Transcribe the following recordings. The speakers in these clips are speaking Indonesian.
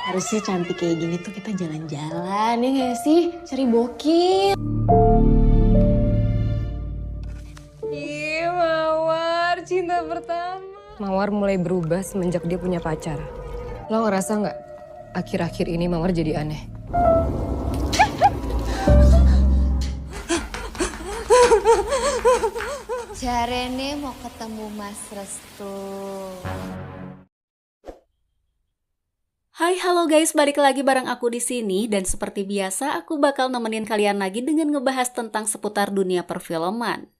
Harusnya cantik kayak gini tuh kita jalan-jalan ya gak sih? Cari bokil. Iya, Mawar, cinta pertama. Mawar mulai berubah semenjak dia punya pacar. Lo ngerasa nggak akhir-akhir ini Mawar jadi aneh? Jarene mau ketemu Mas Restu. Hai, halo guys, balik lagi bareng aku di sini dan seperti biasa aku bakal nemenin kalian lagi dengan ngebahas tentang seputar dunia perfilman.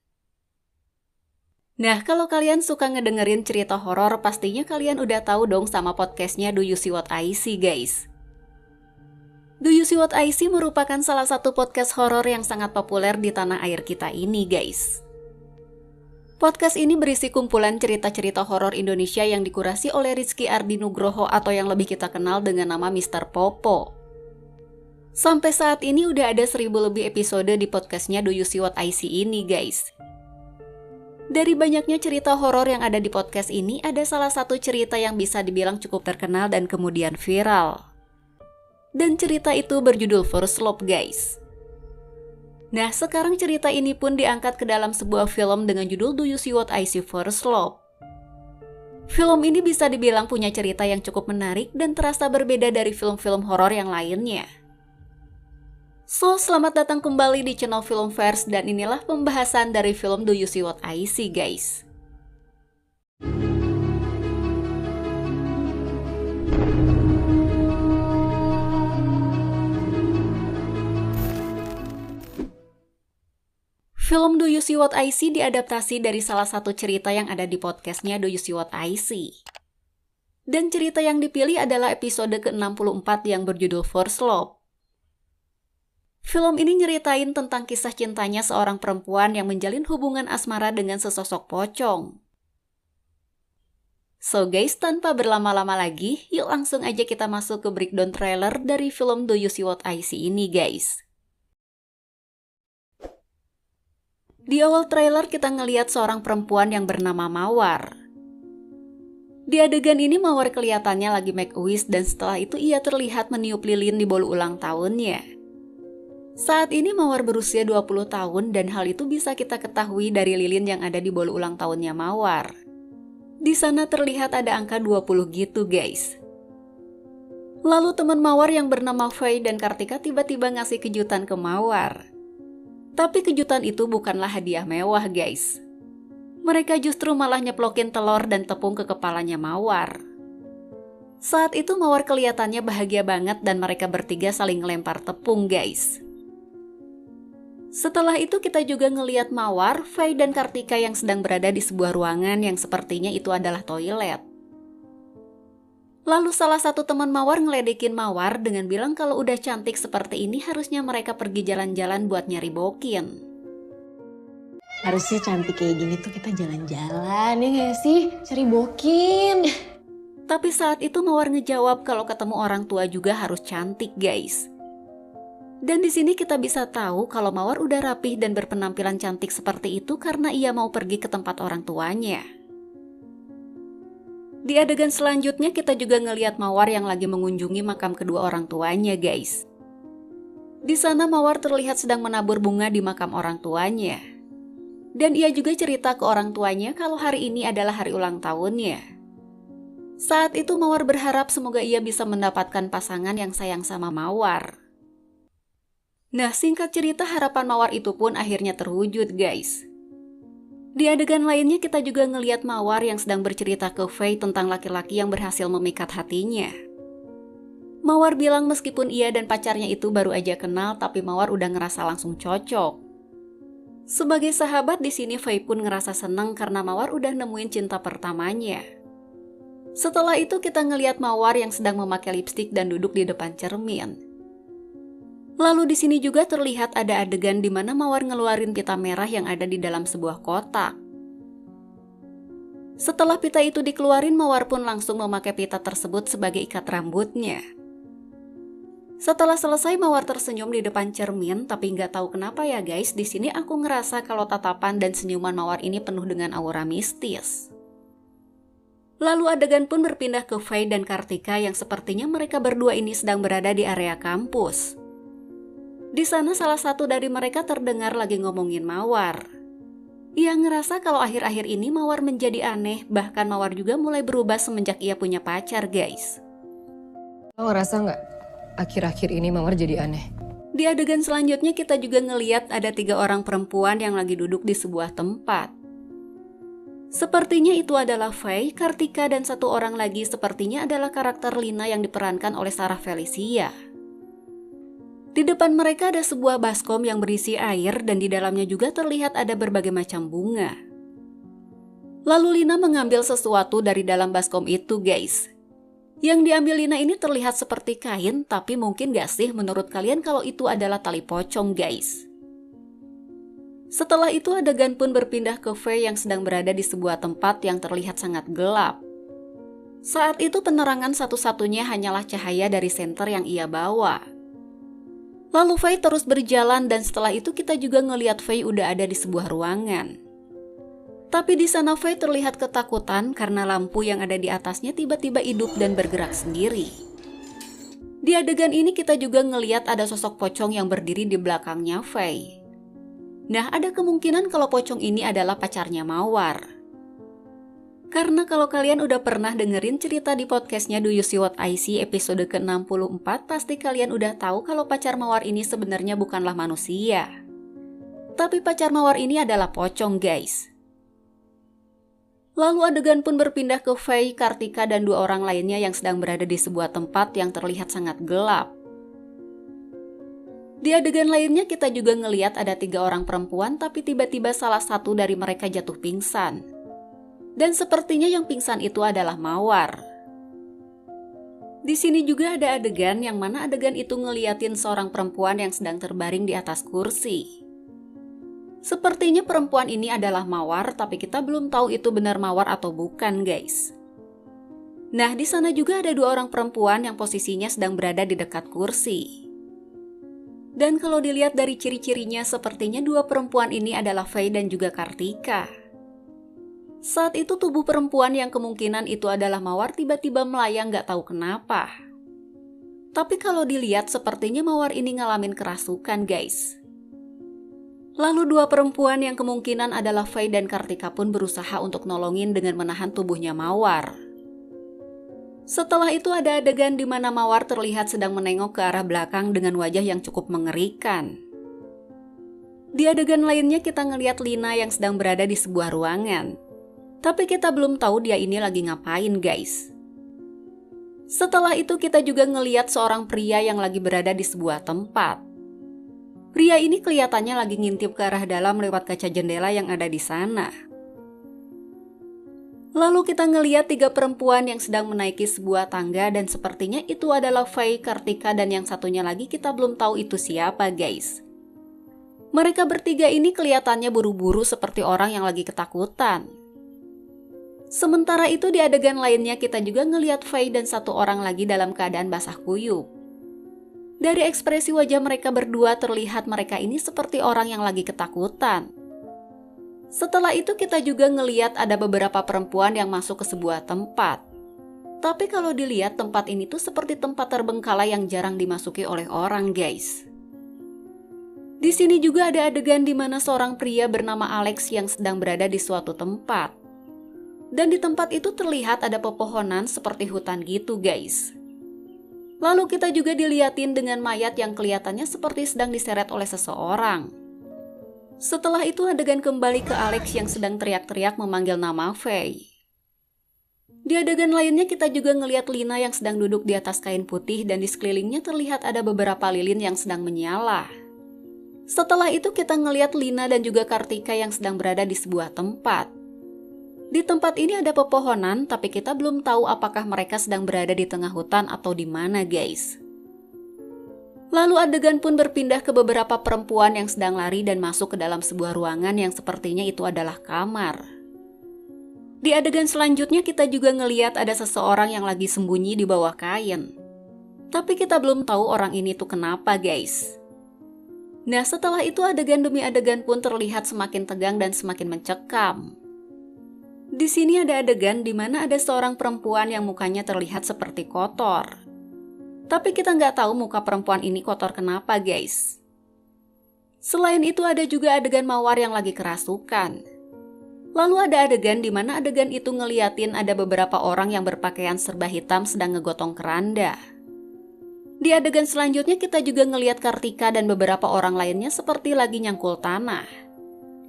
Nah, kalau kalian suka ngedengerin cerita horor, pastinya kalian udah tahu dong sama podcastnya Do You See What I See, guys. Do You See What I See merupakan salah satu podcast horor yang sangat populer di tanah air kita ini, guys. Podcast ini berisi kumpulan cerita-cerita horor Indonesia yang dikurasi oleh Rizky Ardi Nugroho atau yang lebih kita kenal dengan nama Mr. Popo. Sampai saat ini udah ada 1000 lebih episode di podcastnya Do You See What I See ini, guys. Dari banyaknya cerita horor yang ada di podcast ini, ada salah satu cerita yang bisa dibilang cukup terkenal dan kemudian viral. Dan cerita itu berjudul First Love, guys. Nah, sekarang cerita ini pun diangkat ke dalam sebuah film dengan judul Do You See What I See First Love. Film ini bisa dibilang punya cerita yang cukup menarik dan terasa berbeda dari film-film horor yang lainnya. So, selamat datang kembali di channel Filmverse dan inilah pembahasan dari film Do You See What I See, guys. Film Do You See What I See diadaptasi dari salah satu cerita yang ada di podcastnya Do You See What I See. Dan cerita yang dipilih adalah episode ke-64 yang berjudul First Love. Film ini nyeritain tentang kisah cintanya seorang perempuan yang menjalin hubungan asmara dengan sesosok pocong. So guys, tanpa berlama-lama lagi, yuk langsung aja kita masuk ke breakdown trailer dari film Do You See What I See ini, guys. Di awal trailer kita ngelihat seorang perempuan yang bernama Mawar. Di adegan ini Mawar kelihatannya lagi make a wish dan setelah itu ia terlihat meniup lilin di bolu ulang tahunnya. Saat ini Mawar berusia 20 tahun dan hal itu bisa kita ketahui dari lilin yang ada di bolu ulang tahunnya Mawar. Di sana terlihat ada angka 20 gitu, guys. Lalu teman Mawar yang bernama Faye dan Kartika tiba-tiba ngasih kejutan ke Mawar. Tapi kejutan itu bukanlah hadiah mewah, guys. Mereka justru malah nyeplokin telur dan tepung ke kepalanya Mawar. Saat itu Mawar kelihatannya bahagia banget dan mereka bertiga saling ngelempar tepung, guys. Setelah itu kita juga ngelihat Mawar, Faye dan Kartika yang sedang berada di sebuah ruangan yang sepertinya itu adalah toilet. Lalu salah satu teman Mawar ngeledekin Mawar dengan bilang kalau udah cantik seperti ini harusnya mereka pergi jalan-jalan buat nyari bokin. Harusnya cantik kayak gini tuh kita jalan-jalan ya gak sih? Cari bokin. Tapi saat itu Mawar ngejawab kalau ketemu orang tua juga harus cantik, guys. Dan di sini kita bisa tahu kalau Mawar udah rapih dan berpenampilan cantik seperti itu karena ia mau pergi ke tempat orang tuanya. Di adegan selanjutnya kita juga ngelihat Mawar yang lagi mengunjungi makam kedua orang tuanya, guys. Di sana Mawar terlihat sedang menabur bunga di makam orang tuanya. Dan ia juga cerita ke orang tuanya kalau hari ini adalah hari ulang tahunnya. Saat itu Mawar berharap semoga ia bisa mendapatkan pasangan yang sayang sama Mawar. Nah, singkat cerita harapan Mawar itu pun akhirnya terwujud, guys. Di adegan lainnya kita juga ngelihat Mawar yang sedang bercerita ke Faye tentang laki-laki yang berhasil memikat hatinya. Mawar bilang meskipun ia dan pacarnya itu baru aja kenal, tapi Mawar udah ngerasa langsung cocok. Sebagai sahabat di sini Faye pun ngerasa seneng karena Mawar udah nemuin cinta pertamanya. Setelah itu kita ngelihat Mawar yang sedang memakai lipstik dan duduk di depan cermin. Lalu di sini juga terlihat ada adegan di mana Mawar ngeluarin pita merah yang ada di dalam sebuah kotak. Setelah pita itu dikeluarin, Mawar pun langsung memakai pita tersebut sebagai ikat rambutnya. Setelah selesai, Mawar tersenyum di depan cermin, tapi nggak tahu kenapa ya guys, di sini aku ngerasa kalau tatapan dan senyuman Mawar ini penuh dengan aura mistis. Lalu adegan pun berpindah ke Faye dan Kartika yang sepertinya mereka berdua ini sedang berada di area kampus. Di sana salah satu dari mereka terdengar lagi ngomongin Mawar. Ia ngerasa kalau akhir-akhir ini Mawar menjadi aneh, bahkan Mawar juga mulai berubah semenjak ia punya pacar, guys. Lo ngerasa nggak akhir-akhir ini Mawar jadi aneh? Di adegan selanjutnya kita juga ngeliat ada 3 orang perempuan yang lagi duduk di sebuah tempat. Sepertinya itu adalah Faye, Kartika, dan 1 orang lagi sepertinya adalah karakter Lina yang diperankan oleh Sarah Felicia. Di depan mereka ada sebuah baskom yang berisi air dan di dalamnya juga terlihat ada berbagai macam bunga. Lalu Lina mengambil sesuatu dari dalam baskom itu, guys. Yang diambil Lina ini terlihat seperti kain, tapi mungkin gak sih menurut kalian kalau itu adalah tali pocong, guys? Setelah itu adegan pun berpindah ke Faye yang sedang berada di sebuah tempat yang terlihat sangat gelap. Saat itu penerangan satu-satunya hanyalah cahaya dari senter yang ia bawa. Lalu Faye terus berjalan dan setelah itu kita juga ngelihat Faye udah ada di sebuah ruangan. Tapi di sana Faye terlihat ketakutan karena lampu yang ada di atasnya tiba-tiba hidup dan bergerak sendiri. Di adegan ini kita juga ngelihat ada sosok pocong yang berdiri di belakangnya Faye. Nah, ada kemungkinan kalau pocong ini adalah pacarnya Mawar. Karena kalau kalian udah pernah dengerin cerita di podcastnya Do You See What I See episode ke-64, pasti kalian udah tahu kalau pacar Mawar ini sebenarnya bukanlah manusia. Tapi pacar Mawar ini adalah pocong, guys. Lalu adegan pun berpindah ke Faye, Kartika, dan 2 orang lainnya yang sedang berada di sebuah tempat yang terlihat sangat gelap. Di adegan lainnya kita juga ngeliat ada 3 orang perempuan tapi tiba-tiba salah satu dari mereka jatuh pingsan. Dan sepertinya yang pingsan itu adalah Mawar. Di sini juga ada adegan yang mana adegan itu ngeliatin seorang perempuan yang sedang terbaring di atas kursi. Sepertinya perempuan ini adalah Mawar tapi kita belum tahu itu benar Mawar atau bukan, guys. Nah, di sana juga ada 2 orang perempuan yang posisinya sedang berada di dekat kursi. Dan kalau dilihat dari ciri-cirinya sepertinya 2 perempuan ini adalah Faye dan juga Kartika. Saat itu tubuh perempuan yang kemungkinan itu adalah Mawar tiba-tiba melayang gak tahu kenapa. Tapi kalau dilihat sepertinya Mawar ini ngalamin kerasukan, guys. Lalu 2 perempuan yang kemungkinan adalah Faye dan Kartika pun berusaha untuk nolongin dengan menahan tubuhnya Mawar. Setelah itu ada adegan di mana Mawar terlihat sedang menengok ke arah belakang dengan wajah yang cukup mengerikan. Di adegan lainnya kita ngelihat Lina yang sedang berada di sebuah ruangan. Tapi kita belum tahu dia ini lagi ngapain, guys. Setelah itu kita juga ngelihat seorang pria yang lagi berada di sebuah tempat. Pria ini kelihatannya lagi ngintip ke arah dalam lewat kaca jendela yang ada di sana. Lalu kita ngeliat 3 perempuan yang sedang menaiki sebuah tangga dan sepertinya itu adalah Faye, Kartika, dan yang satunya lagi kita belum tahu itu siapa, guys. Mereka bertiga ini kelihatannya buru-buru seperti orang yang lagi ketakutan. Sementara itu di adegan lainnya kita juga ngeliat Faye dan 1 orang lagi dalam keadaan basah kuyup. Dari ekspresi wajah mereka berdua terlihat mereka ini seperti orang yang lagi ketakutan. Setelah itu kita juga ngeliat ada beberapa perempuan yang masuk ke sebuah tempat. Tapi kalau dilihat tempat ini tuh seperti tempat terbengkalai yang jarang dimasuki oleh orang, guys. Di sini juga ada adegan di mana seorang pria bernama Alex yang sedang berada di suatu tempat. Dan di tempat itu terlihat ada pepohonan seperti hutan gitu, guys. Lalu kita juga diliatin dengan mayat yang kelihatannya seperti sedang diseret oleh seseorang. Setelah itu adegan kembali ke Alex yang sedang teriak-teriak memanggil nama Faye. Di adegan lainnya kita juga ngelihat Lina yang sedang duduk di atas kain putih dan di sekelilingnya terlihat ada beberapa lilin yang sedang menyala. Setelah itu kita ngelihat Lina dan juga Kartika yang sedang berada di sebuah tempat. Di tempat ini ada pepohonan tapi kita belum tahu apakah mereka sedang berada di tengah hutan atau di mana, guys. Lalu adegan pun berpindah ke beberapa perempuan yang sedang lari dan masuk ke dalam sebuah ruangan yang sepertinya itu adalah kamar. Di adegan selanjutnya kita juga ngeliat ada seseorang yang lagi sembunyi di bawah kain. Tapi kita belum tahu orang ini tuh kenapa, guys. Nah, setelah itu adegan demi adegan pun terlihat semakin tegang dan semakin mencekam. Di sini ada adegan di mana ada seorang perempuan yang mukanya terlihat seperti kotor. Tapi kita nggak tahu muka perempuan ini kotor kenapa, guys. Selain itu ada juga adegan Mawar yang lagi kerasukan. Lalu ada adegan di mana adegan itu ngeliatin ada beberapa orang yang berpakaian serba hitam sedang ngegotong keranda. Di adegan selanjutnya kita juga ngeliat Kartika dan beberapa orang lainnya seperti lagi nyangkul tanah.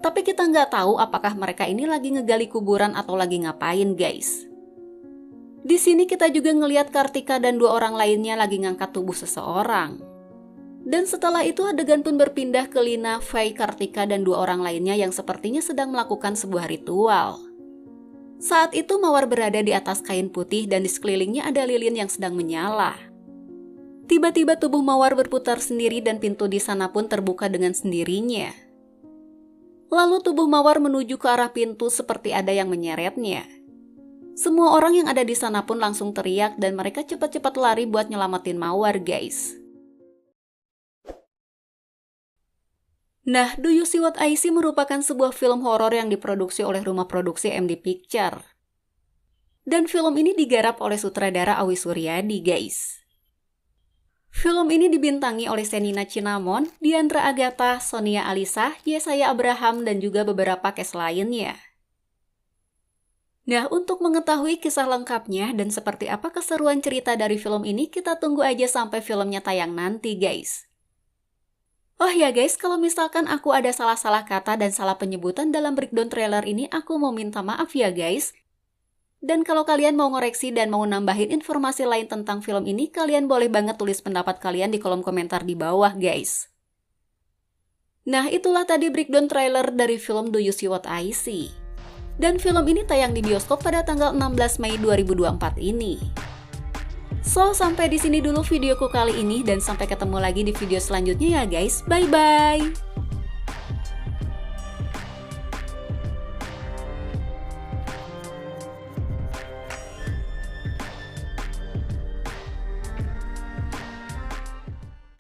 Tapi kita nggak tahu apakah mereka ini lagi ngegali kuburan atau lagi ngapain, guys. Di sini kita juga ngeliat Kartika dan 2 orang lainnya lagi ngangkat tubuh seseorang. Dan setelah itu adegan pun berpindah ke Lina, Faye, Kartika, dan 2 orang lainnya yang sepertinya sedang melakukan sebuah ritual. Saat itu Mawar berada di atas kain putih dan di sekelilingnya ada lilin yang sedang menyala. Tiba-tiba tubuh Mawar berputar sendiri dan pintu di sana pun terbuka dengan sendirinya. Lalu tubuh Mawar menuju ke arah pintu seperti ada yang menyeretnya. Semua orang yang ada di sana pun langsung teriak dan mereka cepat-cepat lari buat nyelamatin Mawar, guys. Nah, Do You See What I See merupakan sebuah film horor yang diproduksi oleh rumah produksi MD Picture. Dan film ini digarap oleh sutradara Awi Suryadi, guys. Film ini dibintangi oleh Shenina Cinnamon, Diandra Agatha, Sonia Alisa, Yesaya Abraham, dan juga beberapa cast lainnya. Nah, untuk mengetahui kisah lengkapnya dan seperti apa keseruan cerita dari film ini, kita tunggu aja sampai filmnya tayang nanti, guys. Oh ya guys, kalau misalkan aku ada salah-salah kata dan salah penyebutan dalam breakdown trailer ini, aku mau minta maaf ya guys. Dan kalau kalian mau ngoreksi dan mau nambahin informasi lain tentang film ini, kalian boleh banget tulis pendapat kalian di kolom komentar di bawah, guys. Nah, itulah tadi breakdown trailer dari film Do You See What I See. Dan film ini tayang di bioskop pada tanggal 16 Mei 2024 ini. So, sampai di sini dulu videoku kali ini dan sampai ketemu lagi di video selanjutnya ya guys. Bye-bye!